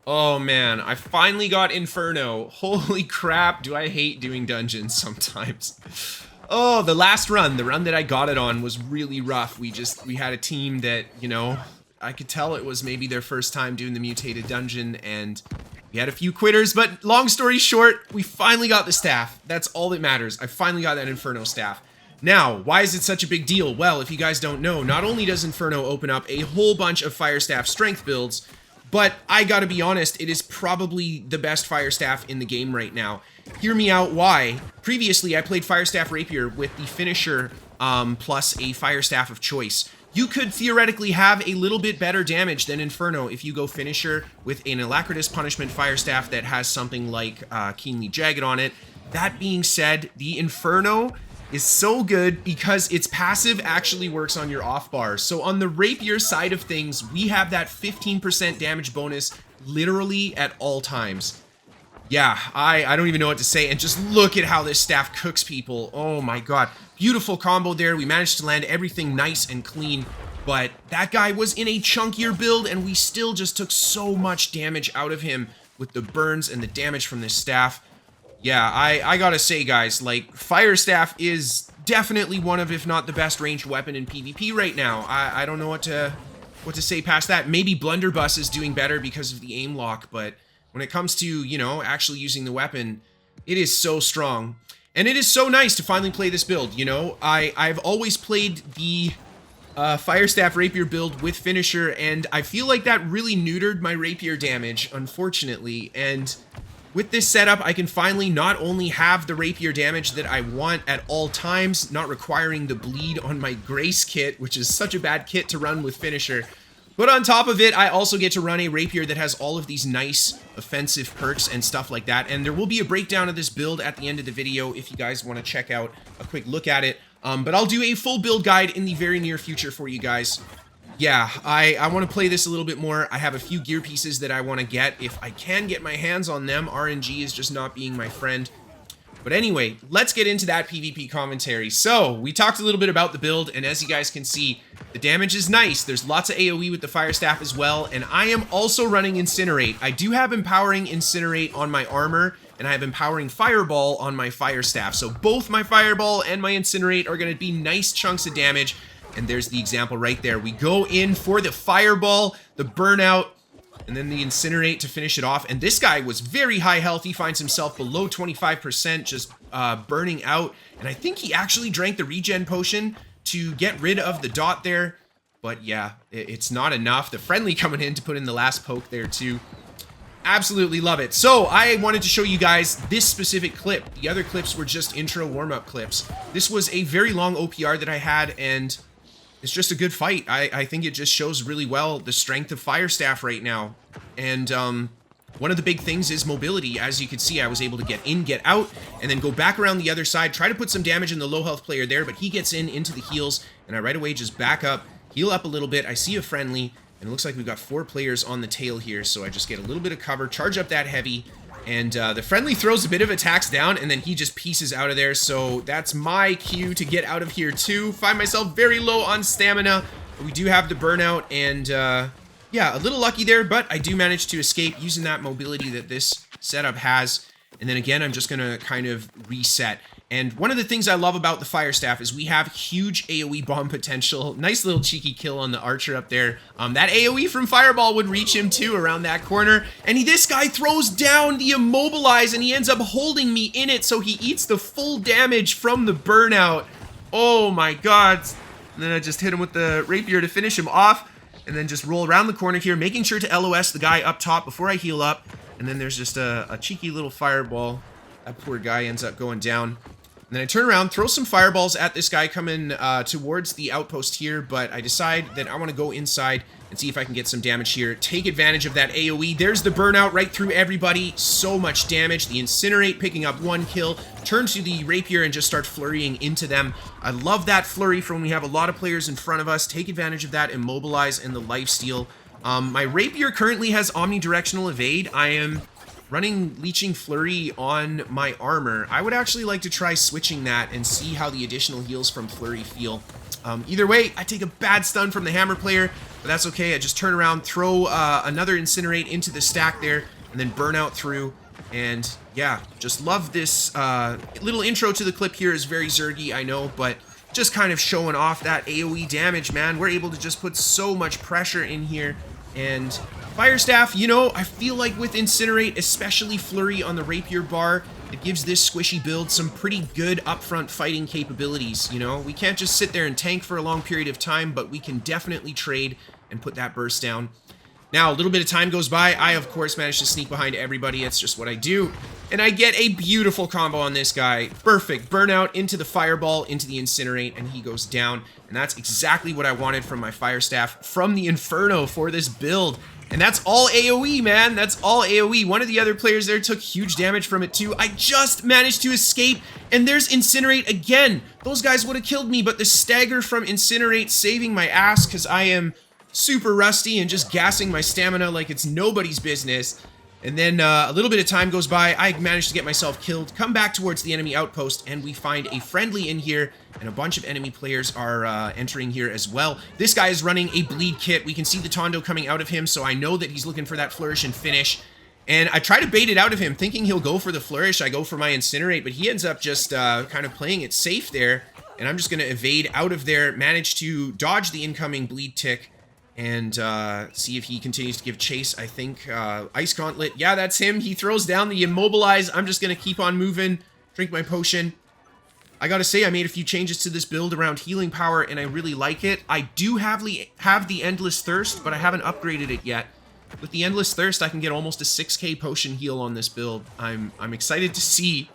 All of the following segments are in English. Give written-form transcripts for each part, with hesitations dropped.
Oh man, I finally got Inferno. Holy crap, do I hate doing dungeons sometimes. Oh, the last run, the run that I got it on was really rough. We had a team that, you know, I could tell it was maybe their first time doing the mutated dungeon, and we had a few quitters, but long story short, we finally got the staff. That's all that matters. I finally got that Inferno staff. Now, why is it such a big deal? Well, if you guys don't know, not only does Inferno open up a whole bunch of Fire Staff strength builds, but I gotta be honest, it is probably the best Fire Staff in the game right now. Hear me out why. Previously, I played Fire Staff Rapier with the finisher plus a Fire Staff of choice. You could theoretically have a little bit better damage than Inferno if you go finisher with an Alacritous Punishment Fire Staff that has something like Keenly Jagged on it. That being said, the Inferno is so good because its passive actually works on your off bars. So on the Rapier side of things, we have that 15% damage bonus literally at all times. Yeah, I don't even know what to say, and just look at how this staff cooks people. Oh my god. Beautiful combo there. We managed to land everything nice and clean, but that guy was in a chunkier build, and we still just took so much damage out of him with the burns and the damage from this staff. Yeah, I gotta say, guys, like, Fire Staff is definitely one of, if not the best ranged weapon in PvP right now. I don't know what to say past that. Maybe Blunderbuss is doing better because of the aim lock, but when it comes to, you know, actually using the weapon, it is so strong. And it is so nice to finally play this build, you know? I've always played the Fire Staff Rapier build with finisher, and I feel like that really neutered my Rapier damage, unfortunately, and with this setup, I can finally not only have the Rapier damage that I want at all times, not requiring the bleed on my Grace kit, which is such a bad kit to run with finisher, but on top of it, I also get to run a Rapier that has all of these nice offensive perks and stuff like that, and there will be a breakdown of this build at the end of the video if you guys want to check out a quick look at it, but I'll do a full build guide in the very near future for you guys. Yeah, I want to play this a little bit more. I have a few gear pieces that I want to get. If I can get my hands on them, RNG is just not being my friend. But anyway, let's get into that PvP commentary. So, we talked a little bit about the build, and as you guys can see, the damage is nice. There's lots of AoE with the Fire Staff as well, and I am also running Incinerate. I do have Empowering Incinerate on my armor, and I have Empowering Fireball on my Fire Staff. So both my Fireball and my Incinerate are going to be nice chunks of damage. And there's the example right there. We go in for the Fireball, the Burnout, and then the Incinerate to finish it off. And this guy was very high health. He finds himself below 25%, just burning out. And I think he actually drank the regen potion to get rid of the dot there. But yeah, it's not enough. The friendly coming in to put in the last poke there too. Absolutely love it. So I wanted to show you guys this specific clip. The other clips were just intro warm-up clips. This was a very long OPR that I had, and it's just a good fight. I think it just shows really well the strength of Fire Staff right now. And one of the big things is mobility. As you can see, I was able to get in, get out, and then go back around the other side, try to put some damage in the low health player there, but he gets in into the heals, and I right away just back up, heal up a little bit. I see a friendly, and it looks like we've got 4 players on the tail here, so I just get a little bit of cover, charge up that heavy, and the friendly throws a bit of attacks down, and then he just pieces out of there, so that's my cue to get out of here too. Find myself very low on stamina, but we do have the burnout, and yeah, a little lucky there, but I do manage to escape using that mobility that this setup has, and then again, I'm just gonna kind of reset. And one of the things I love about the Fire Staff is we have huge AoE bomb potential. Nice little cheeky kill on the archer up there. That AoE from Fireball would reach him too around that corner. And this guy throws down the Immobilize, and he ends up holding me in it, so he eats the full damage from the burnout. Oh my god. And then I just hit him with the Rapier to finish him off, and then just roll around the corner here, making sure to LOS the guy up top before I heal up. And then there's just a cheeky little Fireball. That poor guy ends up going down. And then I turn around, throw some fireballs at this guy coming towards the outpost here, but I decide that I want to go inside and see if I can get some damage here. Take advantage of that AoE. There's the burnout right through everybody. So much damage. The Incinerate picking up 1 kill. Turn to the Rapier and just start flurrying into them. I love that flurry from when we have a lot of players in front of us. Take advantage of that Immobilize and the lifesteal. My Rapier currently has omnidirectional evade. I am running Leeching Flurry on my armor. I would actually like to try switching that and see how the additional heals from Flurry feel. Either way, I take a bad stun from the hammer player, but that's okay. I just turn around, throw another Incinerate into the stack there, and then burn out through. And yeah, just love this little intro to the clip here. Is very Zergy, I know, but just kind of showing off that AoE damage, man. We're able to just put so much pressure in here. And Fire Staff, you know, I feel like with Incinerate, especially Flurry on the Rapier bar, it gives this squishy build some pretty good upfront fighting capabilities, you know? We can't just sit there and tank for a long period of time, but we can definitely trade and put that burst down. Now, a little bit of time goes by. I, of course, manage to sneak behind everybody. It's just what I do. And I get a beautiful combo on this guy. Perfect. Burnout into the Fireball, into the Incinerate, and he goes down. And that's exactly what I wanted from my Fire Staff, from the Inferno for this build. And that's all AoE, man. That's all AoE. One of the other players there took huge damage from it, too. I just managed to escape, and there's Incinerate again. Those guys would have killed me, but the stagger from Incinerate saving my ass, because I am super rusty and just gassing my stamina like it's nobody's business. And then a little bit of time goes by. I managed to get myself killed, come back towards the enemy outpost, and we find a friendly in here, and a bunch of enemy players are entering here as well. This guy is running a bleed kit. We can see the Tondo coming out of him, so I know that he's looking for that flourish and finish. And I try to bait it out of him, thinking he'll go for the flourish. I go for my Incinerate, but he ends up just kind of playing it safe there. And I'm just going to evade out of there, manage to dodge the incoming bleed tick, and see if he continues to give chase. I think Ice Gauntlet. Yeah, that's him. He throws down the Immobilize. I'm just going to keep on moving, drink my potion. I gotta say, I made a few changes to this build around healing power, and I really like it. I do have the Endless Thirst, but I haven't upgraded it yet. With the Endless Thirst, I can get almost a 6k potion heal on this build. I'm excited to see.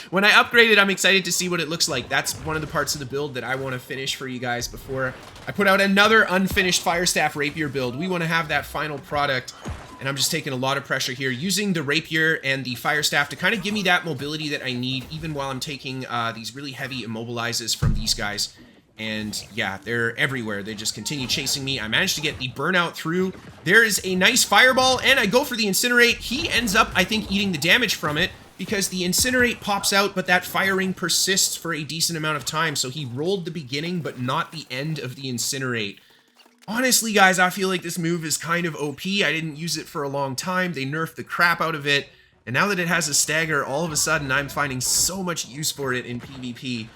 When I upgrade it, I'm excited to see what it looks like. That's one of the parts of the build that I want to finish for you guys before I put out another unfinished Fire Staff Rapier build. We want to have that final product, and I'm just taking a lot of pressure here, using the Rapier and the Fire Staff to kind of give me that mobility that I need, even while I'm taking these really heavy immobilizes from these guys. And yeah, they're everywhere. They just continue chasing me. I managed to get the burnout through. There is a nice fireball, and I go for the Incinerate. He ends up, I think, eating the damage from it, because the Incinerate pops out, but that firing persists for a decent amount of time. So he rolled the beginning, but not the end of the Incinerate. Honestly, guys, I feel like this move is kind of OP. I didn't use it for a long time. They nerfed the crap out of it. And now that it has a stagger, all of a sudden, I'm finding so much use for it in PvP.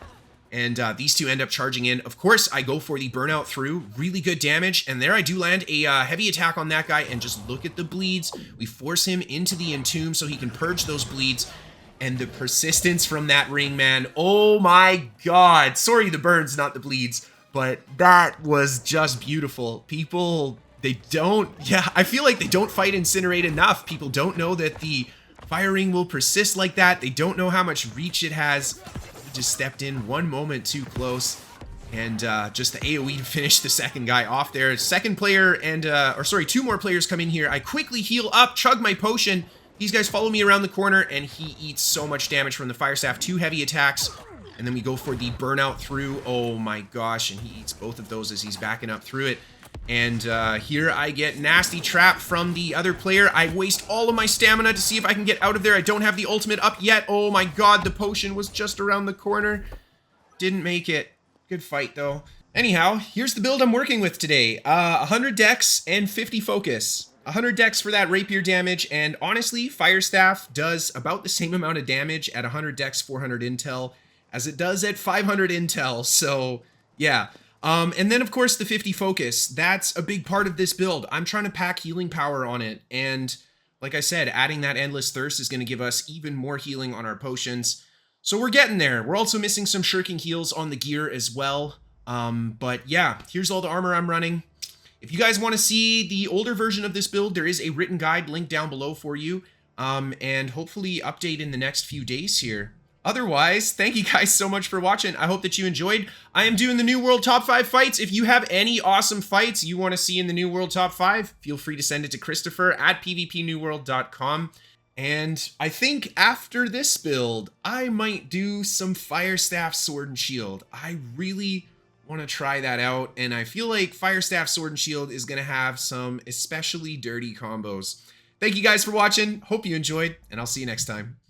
And these two end up charging in. Of course, I go for the burnout through. Really good damage. And there I do land a heavy attack on that guy. And just look at the bleeds. We force him into the Entomb so he can purge those bleeds. And the persistence from that ring, man. Oh my god. Sorry, the burns, not the bleeds. But that was just beautiful. People, they don't... Yeah, I feel like they don't fight Incinerate enough. People don't know that the firing will persist like that. They don't know how much reach it has. Just stepped in one moment too close, and just the AoE to finish the second guy off there. Second player and two more players come in here. I quickly heal up, chug my potion. These guys follow me around the corner, and he eats so much damage from the Fire Staff. 2 heavy attacks, and then we go for the burnout through. Oh my gosh, and he eats both of those as he's backing up through it. And here I get nasty trap from the other player. I waste all of my stamina to see if I can get out of there. I don't have the ultimate up yet. Oh my god, the potion was just around the corner. Didn't make it. Good fight, though. Anyhow, here's the build I'm working with today. 100 dex and 50 focus. 100 dex for that rapier damage, and honestly, Fire Staff does about the same amount of damage at 100 dex, 400 intel, as it does at 500 intel, so yeah. And then, of course, the 50 focus. That's a big part of this build. I'm trying to pack healing power on it. And like I said, adding that Endless Thirst is going to give us even more healing on our potions. So we're getting there. We're also missing some shirking heals on the gear as well. But yeah, here's all the armor I'm running. If you guys want to see the older version of this build, there is a written guide linked down below for you. And hopefully update in the next few days here. Otherwise, thank you guys so much for watching. I hope that you enjoyed. I am doing the New World Top 5 fights. If you have any awesome fights you want to see in the New World Top 5, feel free to send it to Kristofer at pvpnewworld.com. And I think after this build, I might do some Fire Staff Sword and Shield. I really want to try that out, and I feel like Fire Staff Sword and Shield is going to have some especially dirty combos. Thank you guys for watching. Hope you enjoyed, and I'll see you next time.